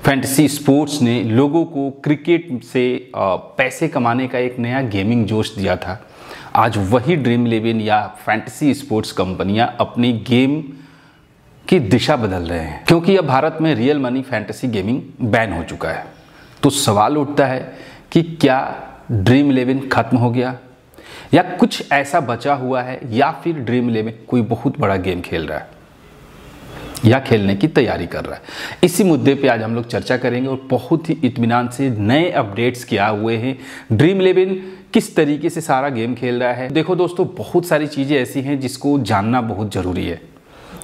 Fantasy sports ने लोगों को क्रिकेट से पैसे कमाने का एक नया गेमिंग जोश दिया था। आज वही ड्रीम 11 या फैंटेसी स्पोर्ट्स कंपनियां अपनी गेम की दिशा बदल रहे हैं, क्योंकि अब भारत में real money fantasy gaming ban हो चुका है। तो सवाल उठता है कि क्या ड्रीम 11 खत्म हो गया या कुछ ऐसा बचा हुआ है, या फिर ड्रीम 11 कोई बहुत बड़ा गेम खेल रहा है या खेलने की तैयारी कर रहा है। इसी मुद्दे पे आज हम लोग चर्चा करेंगे और बहुत ही इत्मीनान से नए अपडेट्स क्या हुए हैं, ड्रीम 11 किस तरीके से सारा गेम खेल रहा है। देखो दोस्तों, बहुत सारी चीज़ें ऐसी हैं जिसको जानना बहुत ज़रूरी है।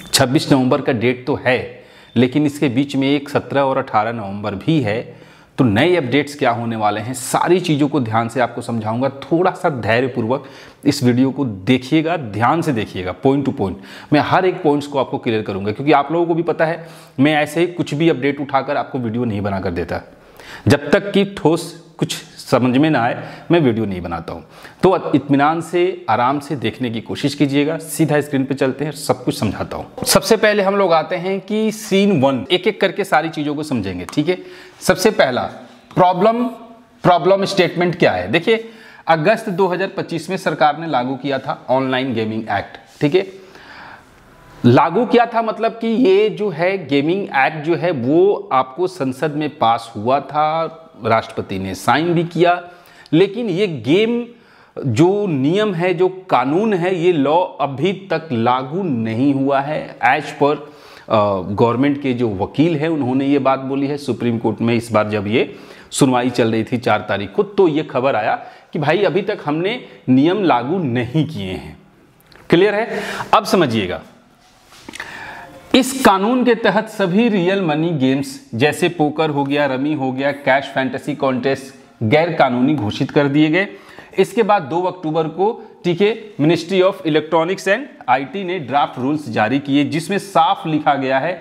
26 नवंबर का डेट तो है, लेकिन इसके बीच में एक 17 और 18 नवंबर भी है। तो नए अपडेट्स क्या होने वाले हैं, सारी चीज़ों को ध्यान से आपको समझाऊंगा। थोड़ा सा धैर्यपूर्वक इस वीडियो को देखिएगा, ध्यान से देखिएगा, पॉइंट टू पॉइंट। मैं हर एक पॉइंट्स को आपको क्लियर करूंगा, क्योंकि आप लोगों को भी पता है मैं ऐसे ही कुछ भी अपडेट उठाकर आपको वीडियो नहीं बना कर देता। जब तक कि ठोस कुछ समझ में ना आए मैं वीडियो नहीं बनाता हूँ। तो इत्मीनान से आराम से देखने की कोशिश कीजिएगा। सीधा स्क्रीन पे चलते हैं, सब कुछ समझाता हूँ। सबसे पहले हम लोग आते हैं कि सीन 1, एक एक करके सारी चीज़ों को समझेंगे, ठीक है। सबसे पहला प्रॉब्लम स्टेटमेंट क्या है। देखिए, अगस्त 2025 में सरकार ने लागू किया था ऑनलाइन गेमिंग एक्ट, ठीक है। लागू किया था मतलब कि ये जो है गेमिंग एक्ट जो है वो आपको संसद में पास हुआ था, राष्ट्रपति ने साइन भी किया, लेकिन ये गेम जो नियम है, जो कानून है, ये लॉ अभी तक लागू नहीं हुआ है। एज पर गवर्नमेंट के जो वकील हैं उन्होंने ये बात बोली है सुप्रीम कोर्ट में। इस बार जब ये सुनवाई चल रही थी 4 तारीख को, तो ये खबर आया कि भाई अभी तक हमने नियम लागू नहीं किए हैं। क्लियर है। अब समझिएगा, इस कानून के तहत सभी रियल मनी गेम्स जैसे पोकर हो गया, रमी हो गया, कैश फैंटेसी कॉन्टेस्ट गैर कानूनी घोषित कर दिए गए। इसके बाद 2 अक्टूबर को, ठीक है, ministry of electronics and IT ने ड्राफ्ट रूल्स जारी किए, जिसमें साफ लिखा गया है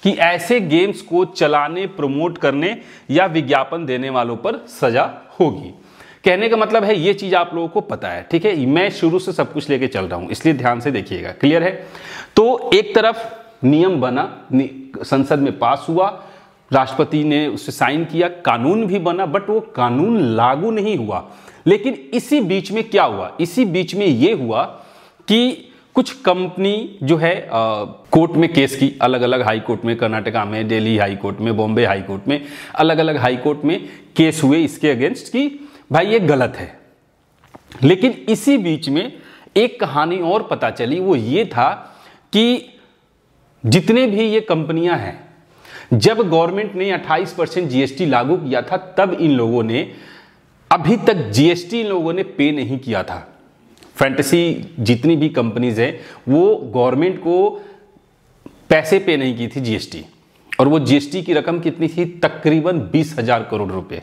कि ऐसे गेम्स को चलाने, प्रमोट करने या विज्ञापन देने वालों पर सजा होगी। कहने का मतलब है ये चीज आप लोगों को पता है, ठीक है। मैं शुरू से सब कुछ लेके चल रहा हूं, इसलिए ध्यान से देखिएगा। क्लियर है। तो एक तरफ नियम बना, संसद में पास हुआ, राष्ट्रपति ने उसे साइन किया, कानून भी बना, बट वो कानून लागू नहीं हुआ। लेकिन इसी बीच में क्या हुआ, इसी बीच में ये हुआ कि कुछ कंपनी जो है कोर्ट में केस की, अलग अलग हाई कोर्ट में, कर्नाटका में, दिल्ली हाई कोर्ट में, बॉम्बे हाई कोर्ट में, अलग अलग हाई कोर्ट में केस हुए इसके अगेंस्ट कि भाई ये गलत है। लेकिन इसी बीच में एक कहानी और पता चली, वो ये था कि जितने भी ये कंपनियां हैं, जब गवर्नमेंट ने 28% जीएसटी लागू किया था, तब इन लोगों ने अभी तक जीएसटी इन लोगों ने पे नहीं किया था। फैंटेसी जितनी भी कंपनीज हैं वो गवर्नमेंट को पैसे पे नहीं की थी जीएसटी, और वो जीएसटी की रकम कितनी थी, तकरीबन 20,000 करोड़ रुपए।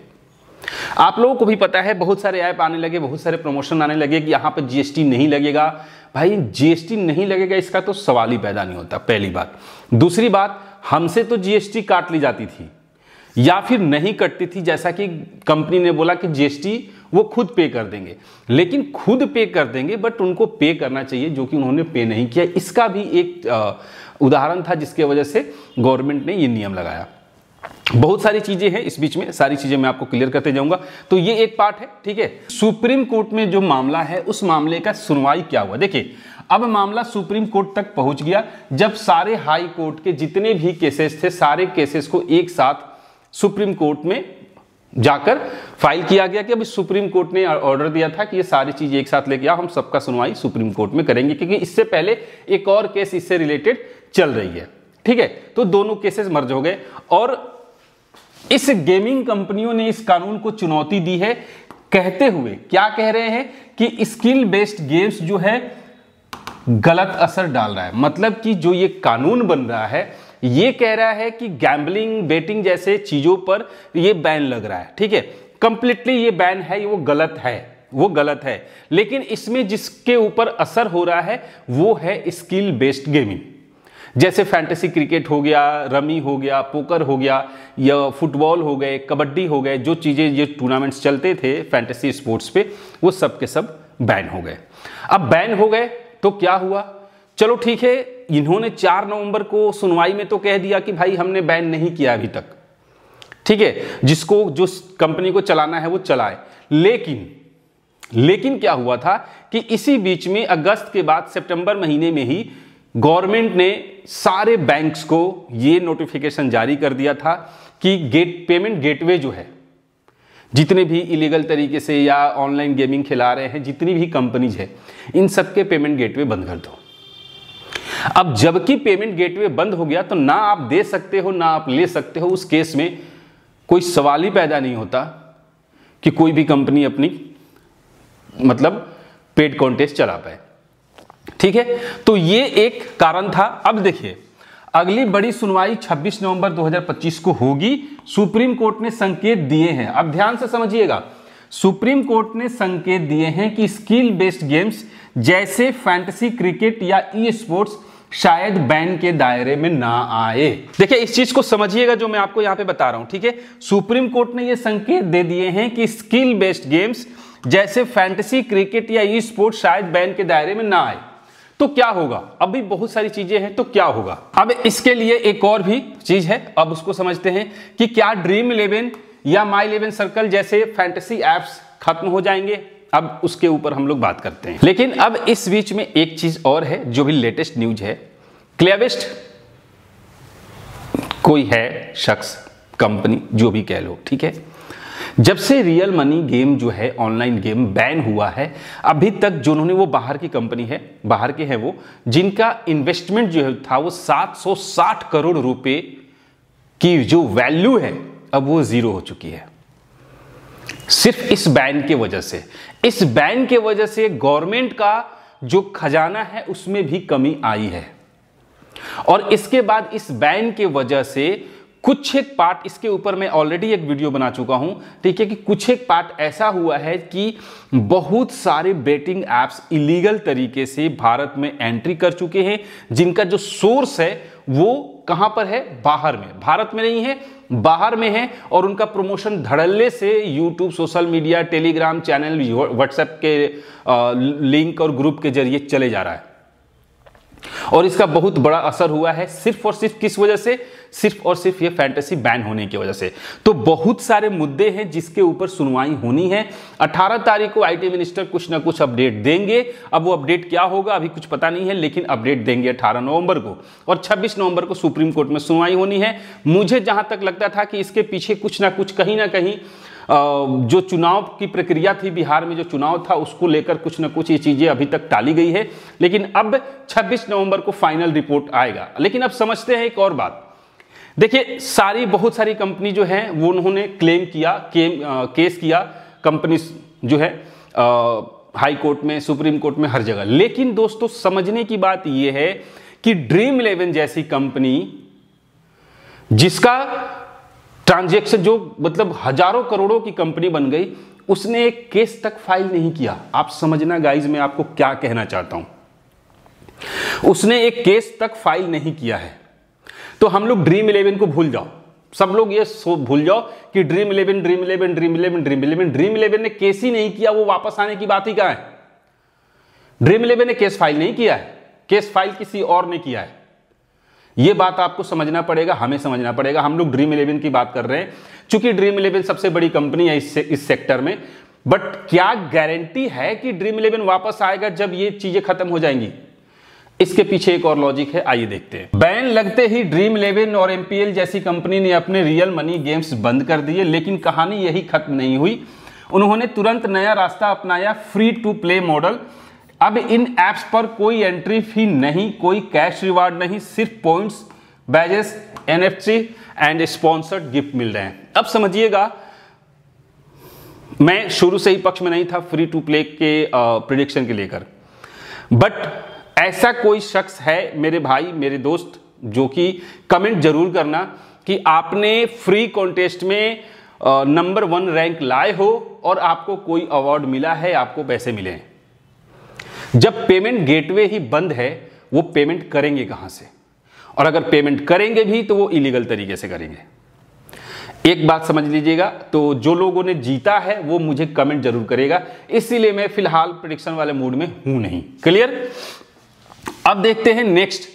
आप लोगों को भी पता है, बहुत सारे ऐप आने लगे, बहुत सारे प्रमोशन आने लगे कि यहां पर जीएसटी नहीं लगेगा। भाई जीएसटी नहीं लगेगा इसका तो सवाल ही पैदा नहीं होता, पहली बात। दूसरी बात, हमसे तो जीएसटी काट ली जाती थी या फिर नहीं कटती थी, जैसा कि कंपनी ने बोला कि जीएसटी वो खुद पे कर देंगे। लेकिन खुद पे कर देंगे, बट उनको पे करना चाहिए, जो कि उन्होंने पे नहीं किया। इसका भी एक उदाहरण था जिसके वजह से गवर्नमेंट ने ये नियम लगाया। बहुत सारी चीजें हैं इस बीच में, सारी चीजें मैं आपको क्लियर करते जाऊंगा। तो ये एक पार्ट है, ठीक है। सुप्रीम कोर्ट में जो मामला है, उस मामले का सुनवाई क्या हुआ। देखिए, अब मामला सुप्रीम कोर्ट तक पहुंच गया, जब सारे हाई कोर्ट के जितने भी केसेस थे, सारे केसेस को एक साथ सुप्रीम कोर्ट में जाकर फाइल किया गया कि अभी सुप्रीम कोर्ट ने ऑर्डर दिया था कि ये सारी चीजें एक साथ लेके आओ, हम सबका सुनवाई सुप्रीम कोर्ट में करेंगे, क्योंकि इससे पहले एक और केस इससे रिलेटेड चल रही है, ठीक है। तो दोनों केसेस मर्ज हो गए, और इस गेमिंग कंपनियों ने इस कानून को चुनौती दी है, कहते हुए क्या कह रहे हैं कि स्किल बेस्ड गेम्स जो है गलत असर डाल रहा है। मतलब कि जो ये कानून बन रहा है, ये कह रहा है कि गैम्बलिंग, बेटिंग जैसे चीजों पर ये बैन लग रहा है, ठीक है। कंप्लीटली ये बैन है, वो गलत है, वो गलत है। लेकिन इसमें जिसके ऊपर असर हो रहा है वो है स्किल बेस्ड गेमिंग, जैसे फैंटेसी क्रिकेट हो गया, रमी हो गया, पोकर हो गया, या फुटबॉल हो गए, कबड्डी हो गए, जो चीजें ये टूर्नामेंट्स चलते थे फैंटेसी स्पोर्ट्स पे, वो सब के सब बैन हो गए। अब बैन हो गए तो क्या हुआ, चलो ठीक है, इन्होंने 4 नवंबर को सुनवाई में तो कह दिया कि भाई हमने बैन नहीं किया अभी तक, ठीक है, जिसको जो कंपनी को चलाना है वो चलाए। लेकिन क्या हुआ था कि इसी बीच में अगस्त के बाद सितंबर महीने में ही गवर्नमेंट ने सारे बैंक्स को ये नोटिफिकेशन जारी कर दिया था कि पेमेंट गेटवे जो है, जितने भी इलीगल तरीके से या ऑनलाइन गेमिंग खिला रहे हैं, जितनी भी कंपनीज है, इन सबके पेमेंट गेटवे बंद कर दो। अब जबकि पेमेंट गेटवे बंद हो गया तो ना आप दे सकते हो ना आप ले सकते हो। उस केस में कोई सवाल ही पैदा नहीं होता कि कोई भी कंपनी अपनी मतलब पेड कॉन्टेस्ट चला पाए। ठीक है, तो ये एक कारण था। अब देखिए, अगली बड़ी सुनवाई 26 नवंबर 2025 को होगी। सुप्रीम कोर्ट ने संकेत दिए हैं, अब ध्यान से समझिएगा, सुप्रीम कोर्ट ने संकेत दिए हैं कि स्किल बेस्ड गेम्स जैसे फैंटेसी क्रिकेट या ई स्पोर्ट्स शायद बैन के दायरे में ना आए। देखिए, इस चीज को समझिएगा जो मैं आपको यहां पे बता रहा हूं। ठीक है, सुप्रीम कोर्ट ने ये संकेत दे दिए हैं कि स्किल बेस्ड गेम्स जैसे फैंटेसी क्रिकेट या ई स्पोर्ट्स शायद बैन के दायरे में ना आए। तो क्या होगा? अभी बहुत सारी चीजें हैं, तो क्या होगा? अब इसके लिए एक और भी चीज है, अब उसको समझते हैं कि क्या ड्रीम 11 या माई 11 सर्कल जैसे फैंटेसी एप्स खत्म हो जाएंगे? अब उसके ऊपर हम लोग बात करते हैं। लेकिन अब इस बीच में एक चीज और है जो भी लेटेस्ट न्यूज है। क्लेविस्ट कोई है शख्स, कंपनी, जो भी कह लो, ठीक है, जब से रियल मनी गेम जो है, ऑनलाइन गेम बैन हुआ है, अभी तक जिन्होंने, वो बाहर की कंपनी है, बाहर के हैं वो, जिनका इन्वेस्टमेंट जो था वो 760 करोड़ रुपए की जो वैल्यू है, अब वो जीरो हो चुकी है। सिर्फ इस बैन के वजह से। इस बैन के वजह से गवर्नमेंट का जो खजाना है उसमें भी कमी आई है। और इसके बाद इस बैन के वजह से कुछ एक पार्ट, इसके ऊपर मैं ऑलरेडी एक वीडियो बना चुका हूं, ठीक है, कि कुछ एक पार्ट ऐसा हुआ है कि बहुत सारे बेटिंग एप्स इलीगल तरीके से भारत में एंट्री कर चुके हैं, जिनका जो सोर्स है वो कहां पर है? बाहर में, भारत में नहीं है, बाहर में है। और उनका प्रमोशन धड़ल्ले से YouTube, social media, Telegram channel, WhatsApp के लिंक और ग्रुप के जरिए चले जा रहा है। और इसका बहुत बड़ा असर हुआ है, सिर्फ और सिर्फ किस वजह से? सिर्फ और सिर्फ ये फैंटेसी बैन होने की वजह से। तो बहुत सारे मुद्दे हैं जिसके ऊपर सुनवाई होनी है। 18 तारीख को आईटी मिनिस्टर कुछ ना कुछ अपडेट देंगे। अब वो अपडेट क्या होगा अभी कुछ पता नहीं है, लेकिन अपडेट देंगे 18 नवंबर को। और 26 नवंबर को सुप्रीम कोर्ट में सुनवाई होनी है। मुझे जहां तक लगता था कि इसके पीछे कुछ ना कुछ, कहीं ना कहीं जो चुनाव की प्रक्रिया थी, बिहार में जो चुनाव था, उसको लेकर कुछ ना कुछ ये चीजें अभी तक टाली गई है। लेकिन अब 26 नवंबर को फाइनल रिपोर्ट आएगा। लेकिन अब समझते हैं एक और बात। देखिए, बहुत सारी कंपनी जो है वो उन्होंने क्लेम किया, केस किया, कंपनी जो है हाई कोर्ट में, सुप्रीम कोर्ट में, हर जगह। लेकिन दोस्तों, समझने की बात यह है कि ड्रीम 11 जैसी कंपनी, जिसका ट्रांजैक्शन जो मतलब हजारों करोड़ों की कंपनी बन गई, उसने एक केस तक फाइल नहीं किया। आप समझना गाइज, मैं आपको क्या कहना चाहता हूं। उसने एक केस तक फाइल नहीं किया है। तो हम लोग ड्रीम 11 को भूल जाओ, सब लोग ये भूल जाओ कि ड्रीम 11 ने केस ही नहीं किया, वो वापस आने की बात ही कहां है? ड्रीम 11 ने केस फाइल नहीं किया है, केस फाइल किसी और ने किया है। यह बात आपको समझना पड़ेगा, हमें समझना पड़ेगा। हम लोग ड्रीम 11 की बात कर रहे हैं, चूंकि ड्रीम 11 सबसे बड़ी कंपनी है इस सेक्टर में। बट क्या गारंटी है कि ड्रीम 11 वापस आएगा जब ये चीजें खत्म हो जाएंगी? इसके पीछे एक और लॉजिक है, आइए देखते हैं। बैन लगते ही ड्रीम 11 और एमपीएल जैसी कंपनी ने अपने रियल मनी गेम्स बंद कर दिए। लेकिन कहानी यही खत्म नहीं हुई, उन्होंने तुरंत नया रास्ता अपनाया, फ्री टू प्ले मॉडल। अब इन एप्स पर कोई एंट्री फी नहीं, कोई कैश रिवार्ड नहीं, सिर्फ points, badges, NFC and sponsored gift मिल रहे हैं। अब समझिएगा, मैं शुरू से ही पक्ष में नहीं था फ्री टू प्ले के प्रेडिक्शन के लेकर, बट ऐसा कोई शख्स है मेरे भाई, मेरे दोस्त, जो कि कमेंट जरूर करना कि आपने फ्री कॉन्टेस्ट में नंबर 1 रैंक लाए हो और आपको कोई अवार्ड मिला है, आपको पैसे मिले हैं। जब पेमेंट गेटवे ही बंद है, वो पेमेंट करेंगे कहां से? और अगर पेमेंट करेंगे भी तो वो इलीगल तरीके से करेंगे। एक बात समझ लीजिएगा, तो जो लोगों ने जीता है वो मुझे कमेंट जरूर करेगा, इसीलिए मैं फिलहाल प्रेडिक्शन वाले मूड में हूं नहीं। क्लियर? अब देखते हैं नेक्स्ट।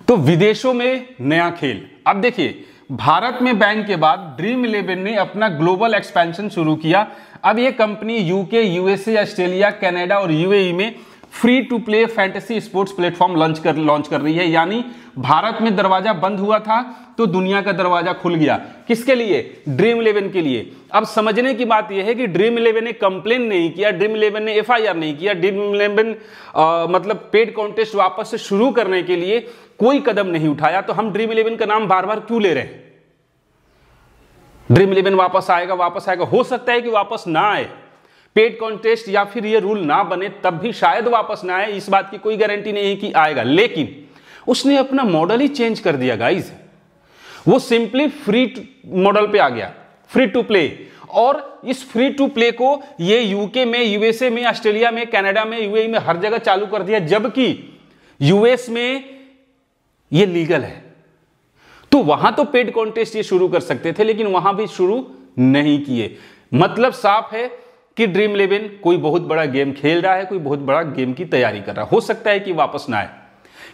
तो विदेशों में नया खेल। अब देखिए, भारत में बैन के बाद ड्रीम इलेवन ने अपना ग्लोबल एक्सपेंशन शुरू किया। अब ये company UK, USA, Australia, Canada और यूएई में free to play fantasy sports platform launch कर रही है। यानी भारत में दरवाजा बंद हुआ था तो दुनिया का दरवाजा खुल गया। किसके लिए? ड्रीम इलेवन के लिए। अब समझने की बात यह है कि ड्रीम इलेवन ने कंप्लेन नहीं किया, ड्रीम इलेवन ने एफआईआर नहीं किया, ड्रीम इलेवन मतलब पेड कॉन्टेस्ट वापस से शुरू करने के लिए कोई कदम नहीं उठाया। तो हम ड्रीम इलेवन का नाम बार बार क्यों ले रहे हैं? ड्रीम इलेवन वापस आएगा, वापस आएगा, हो सकता है कि वापस ना आए, पेड कॉन्टेस्ट या फिर ये रूल ना बने तब भी शायद वापस ना आए, इस बात की कोई गारंटी नहीं है कि आएगा। लेकिन उसने अपना मॉडल ही चेंज कर दिया गाइस। वो सिंपली फ्री मॉडल पे आ गया, फ्री टू प्ले। और इस फ्री टू प्ले को ये यूके में, यूएसए में, ऑस्ट्रेलिया में, कनाडा में, यूएई में हर जगह चालू कर दिया, जबकि यूएस में ये लीगल है। तो वहां तो पेड कॉन्टेस्ट ये शुरू कर सकते थे, लेकिन वहां भी शुरू नहीं किए। मतलब साफ है कि ड्रीम इलेवन कोई बहुत बड़ा गेम खेल रहा है, कोई बहुत बड़ा गेम की तैयारी कर रहा है। हो सकता है कि वापस ना आए,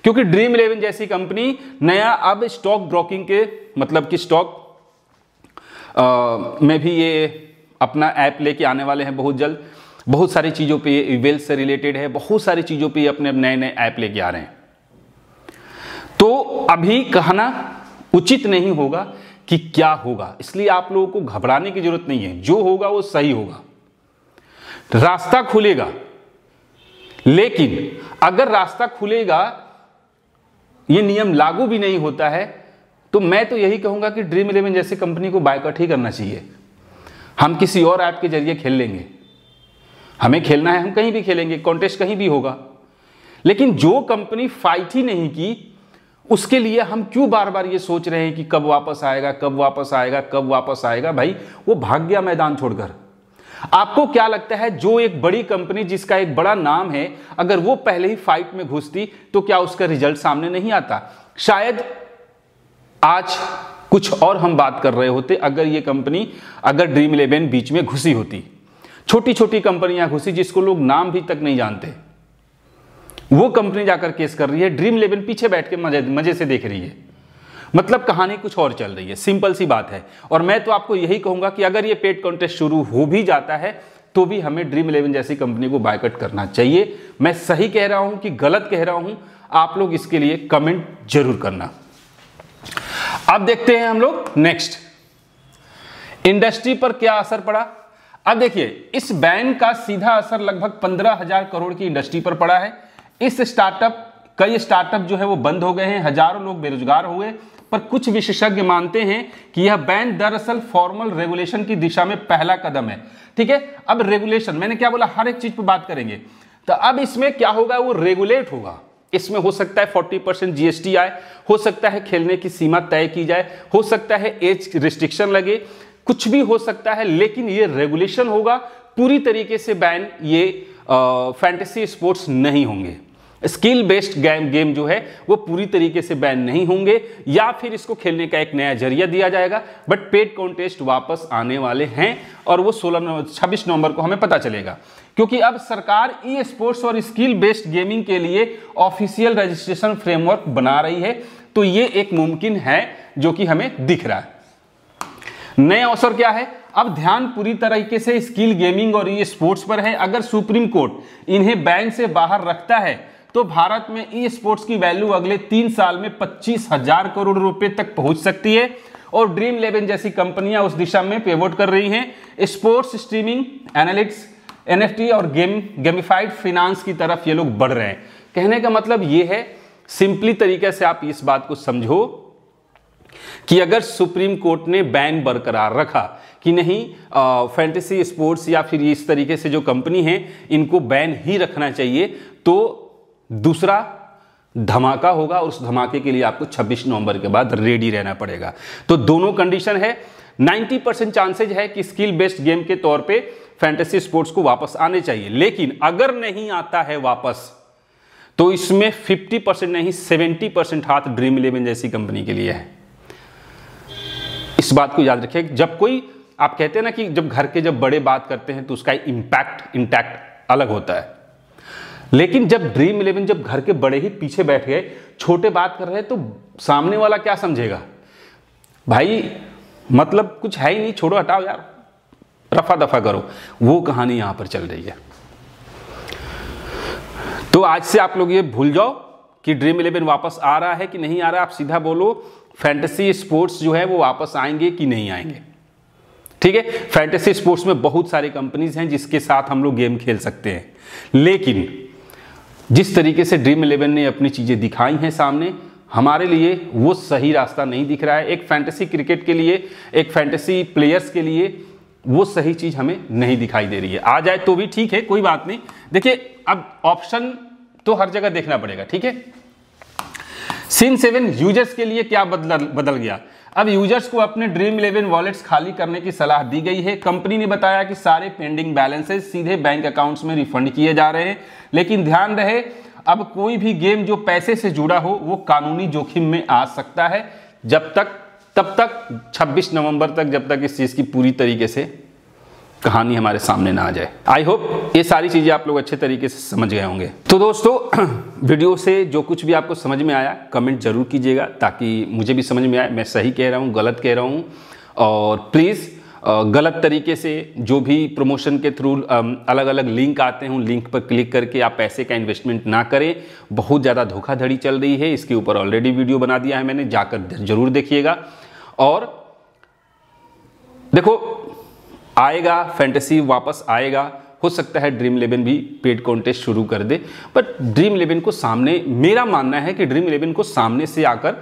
क्योंकि ड्रीम इलेवन जैसी कंपनी नया अब स्टॉक ब्रोकिंग के मतलब कि स्टॉक में भी ये अपना ऐप लेके आने वाले हैं बहुत जल्द। बहुत सारी चीज़ों पे ये वेल्थ से रिलेटेड है, बहुत सारी चीज़ों पे ये अपने नए नए ऐप लेके आ रहे हैं। तो अभी कहना उचित नहीं होगा कि क्या होगा, इसलिए आप लोगों को घबराने की जरूरत नहीं है। जो होगा वो सही होगा, रास्ता खुलेगा। लेकिन अगर रास्ता खुलेगा, ये नियम लागू भी नहीं होता है, तो मैं तो यही कहूंगा कि ड्रीम इलेवन जैसी कंपनी को बायकॉट ही करना चाहिए। हम किसी और ऐप के जरिए खेल लेंगे, हमें खेलना है हम कहीं भी खेलेंगे, कॉन्टेस्ट कहीं भी होगा। लेकिन जो कंपनी फाइट ही नहीं की, उसके लिए हम क्यों बार बार ये सोच रहे हैं कि कब वापस आएगा, कब वापस आएगा, कब वापस आएगा? भाई वो भाग गया मैदान छोड़कर। आपको क्या लगता है, जो एक बड़ी कंपनी जिसका एक बड़ा नाम है, अगर वो पहले ही फाइट में घुसती तो क्या उसका रिजल्ट सामने नहीं आता? शायद आज कुछ और हम बात कर रहे होते अगर ये कंपनी, अगर ड्रीम इलेवन बीच में घुसी होती। छोटी छोटी कंपनियां घुसी जिसको लोग नाम भी तक नहीं जानते, वो कंपनी जाकर केस कर रही है, ड्रीम इलेवन पीछे बैठ के मजे से देख रही है। मतलब कहानी कुछ और चल रही है, सिंपल सी बात है। और मैं तो आपको यही कहूंगा कि अगर ये पेड कॉन्टेस्ट शुरू हो भी जाता है तो भी हमें ड्रीम इलेवन जैसी कंपनी को बायकॉट करना चाहिए। मैं सही कह रहा हूं कि गलत कह रहा हूं, आप लोग इसके लिए कमेंट जरूर करना। अब देखते हैं हम लोग नेक्स्ट, इंडस्ट्री पर क्या असर पड़ा। अब देखिए, इस बैन का सीधा असर लगभग 15,000 करोड़ की इंडस्ट्री पर पड़ा है। इस कई स्टार्टअप जो है वो बंद हो गए हैं, हजारों लोग बेरोजगार हुए। पर कुछ विशेषज्ञ मानते हैं कि यह बैन दरअसल फॉर्मल रेगुलेशन की दिशा में पहला कदम है। ठीक है, अब रेगुलेशन, मैंने क्या बोला, हर एक चीज पर बात करेंगे। तो अब इसमें क्या होगा, वो रेगुलेट होगा। इसमें हो सकता है 40% जीएसटी आए, हो सकता है खेलने की सीमा तय की जाए, हो सकता है एज रिस्ट्रिक्शन लगे, कुछ भी हो सकता है। लेकिन ये रेगुलेशन होगा, पूरी तरीके से बैन ये फैंटेसी स्पोर्ट्स नहीं होंगे। स्किल बेस्ड गेम जो है वो पूरी तरीके से बैन नहीं होंगे, या फिर इसको खेलने का एक नया जरिया दिया जाएगा। बट पेड कॉन्टेस्ट वापस आने वाले हैं और वो 26 नवंबर को हमें पता चलेगा, क्योंकि अब सरकार ई स्पोर्ट्स और स्किल बेस्ड गेमिंग के लिए ऑफिशियल रजिस्ट्रेशन फ्रेमवर्क बना रही है। तो ये एक मुमकिन है जो कि हमें दिख रहा है। नए अवसर क्या है, अब ध्यान पूरी तरीके से स्किल गेमिंग और ई स्पोर्ट्स पर है। अगर सुप्रीम कोर्ट इन्हें बैन से बाहर रखता है तो भारत में ई स्पोर्ट्स की वैल्यू अगले 3 साल में 25,000 करोड़ रुपए तक पहुंच सकती है। और ड्रीम इलेवन जैसी कंपनियां उस दिशा में पिवोट कर रही हैं। स्पोर्ट्स स्ट्रीमिंग, एनालिटिक्स, एनएफटी और गेमिफाइड फाइनेंस की तरफ ये लोग बढ़ रहे हैं। कहने का मतलब ये है, सिंपली तरीके से आप इस बात को समझो कि अगर सुप्रीम कोर्ट ने बैन बरकरार रखा कि नहीं, फैंटेसी स्पोर्ट्स या फिर इस तरीके से जो कंपनी है इनको बैन ही रखना चाहिए, तो दूसरा धमाका होगा। और उस धमाके के लिए आपको 26 नवंबर के बाद रेडी रहना पड़ेगा। तो दोनों कंडीशन है। 90% चांसेज है कि स्किल बेस्ड गेम के तौर पे फैंटेसी स्पोर्ट्स को वापस आने चाहिए। लेकिन अगर नहीं आता है वापस, तो इसमें 50% नहीं 70% हाथ ड्रीम इलेवन जैसी कंपनी के लिए है। इस बात को याद रखिए। जब कोई, आप कहते हैं ना कि जब घर के जब बड़े बात करते हैं तो उसका इंटैक्ट अलग होता है। लेकिन जब ड्रीम इलेवन, जब घर के बड़े ही पीछे बैठ गए, छोटे बात कर रहे हैं, तो सामने वाला क्या समझेगा? भाई मतलब कुछ है ही नहीं, छोड़ो हटाओ यार, रफा दफा करो, वो कहानी यहां पर चल रही है। तो आज से आप लोग ये भूल जाओ कि ड्रीम 11 वापस आ रहा है कि नहीं आ रहा। आप सीधा बोलो फैंटेसी स्पोर्ट्स जो है वो वापस आएंगे कि नहीं आएंगे। ठीक है, फैंटेसी स्पोर्ट्स में बहुत सारी कंपनीज हैं जिसके साथ हम लोग गेम खेल सकते हैं, लेकिन जिस तरीके से ड्रीम 11 ने अपनी चीजें दिखाई हैं सामने, हमारे लिए वो सही रास्ता नहीं दिख रहा है। एक फैंटेसी क्रिकेट के लिए, एक फैंटेसी प्लेयर्स के लिए वो सही चीज हमें नहीं दिखाई दे रही है। आ जाए तो भी ठीक है, कोई बात नहीं। देखिए अब ऑप्शन तो हर जगह देखना पड़ेगा। ठीक है, सिन 7 यूजर्स के लिए क्या बदल गया। अब यूजर्स को अपने ड्रीम 11 वॉलेट्स खाली करने की सलाह दी गई है। कंपनी ने बताया कि सारे पेंडिंग बैलेंसेस सीधे बैंक अकाउंट्स में रिफंड किए जा रहे हैं, लेकिन ध्यान रहे अब कोई भी गेम जो पैसे से जुड़ा हो वो कानूनी जोखिम में आ सकता है तब तक 26 नवंबर तक, जब तक इस चीज की पूरी तरीके से कहानी हमारे सामने ना आ जाए। आई होप ये सारी चीजें आप लोग अच्छे तरीके से समझ गए होंगे। तो दोस्तों वीडियो से जो कुछ भी आपको समझ में आया कमेंट जरूर कीजिएगा, ताकि मुझे भी समझ में आए मैं सही कह रहा हूँ गलत कह रहा हूँ। और प्लीज़ गलत तरीके से जो भी प्रमोशन के थ्रू अलग अलग लिंक आते हैं उन लिंक पर क्लिक करके आप पैसे का इन्वेस्टमेंट ना करें। बहुत ज़्यादा धोखाधड़ी चल रही है, इसके ऊपर ऑलरेडी वीडियो बना दिया है मैंने, जाकर जरूर देखिएगा। और देखो आएगा, फैंटेसी वापस आएगा, हो सकता है ड्रीम 11 भी पेड कॉन्टेस्ट शुरू कर दे, बट ड्रीम 11 को सामने, मेरा मानना है कि ड्रीम 11 को सामने से आकर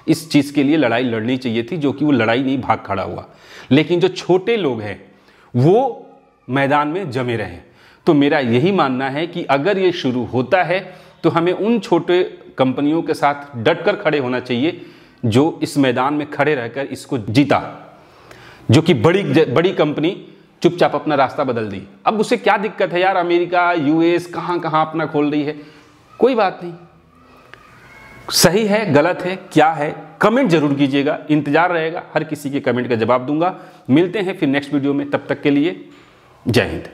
इस चीज़ के लिए लड़ाई लड़नी चाहिए थी, जो कि वो लड़ाई नहीं भाग खड़ा हुआ। लेकिन जो छोटे लोग हैं वो मैदान में जमे रहे। तो मेरा यही मानना है कि अगर ये शुरू होता है तो हमें उन छोटे कंपनियों के साथ डटकर खड़े होना चाहिए जो इस मैदान में खड़े रहकर इसको जीता। जो कि बड़ी कंपनी चुपचाप अपना रास्ता बदल दी। अब उसे क्या दिक्कत है यार, अमेरिका यूएस कहां कहां अपना खोल रही है, कोई बात नहीं। सही है गलत है क्या है कमेंट जरूर कीजिएगा, इंतजार रहेगा, हर किसी के कमेंट का जवाब दूंगा। मिलते हैं फिर नेक्स्ट वीडियो में, तब तक के लिए जय हिंद।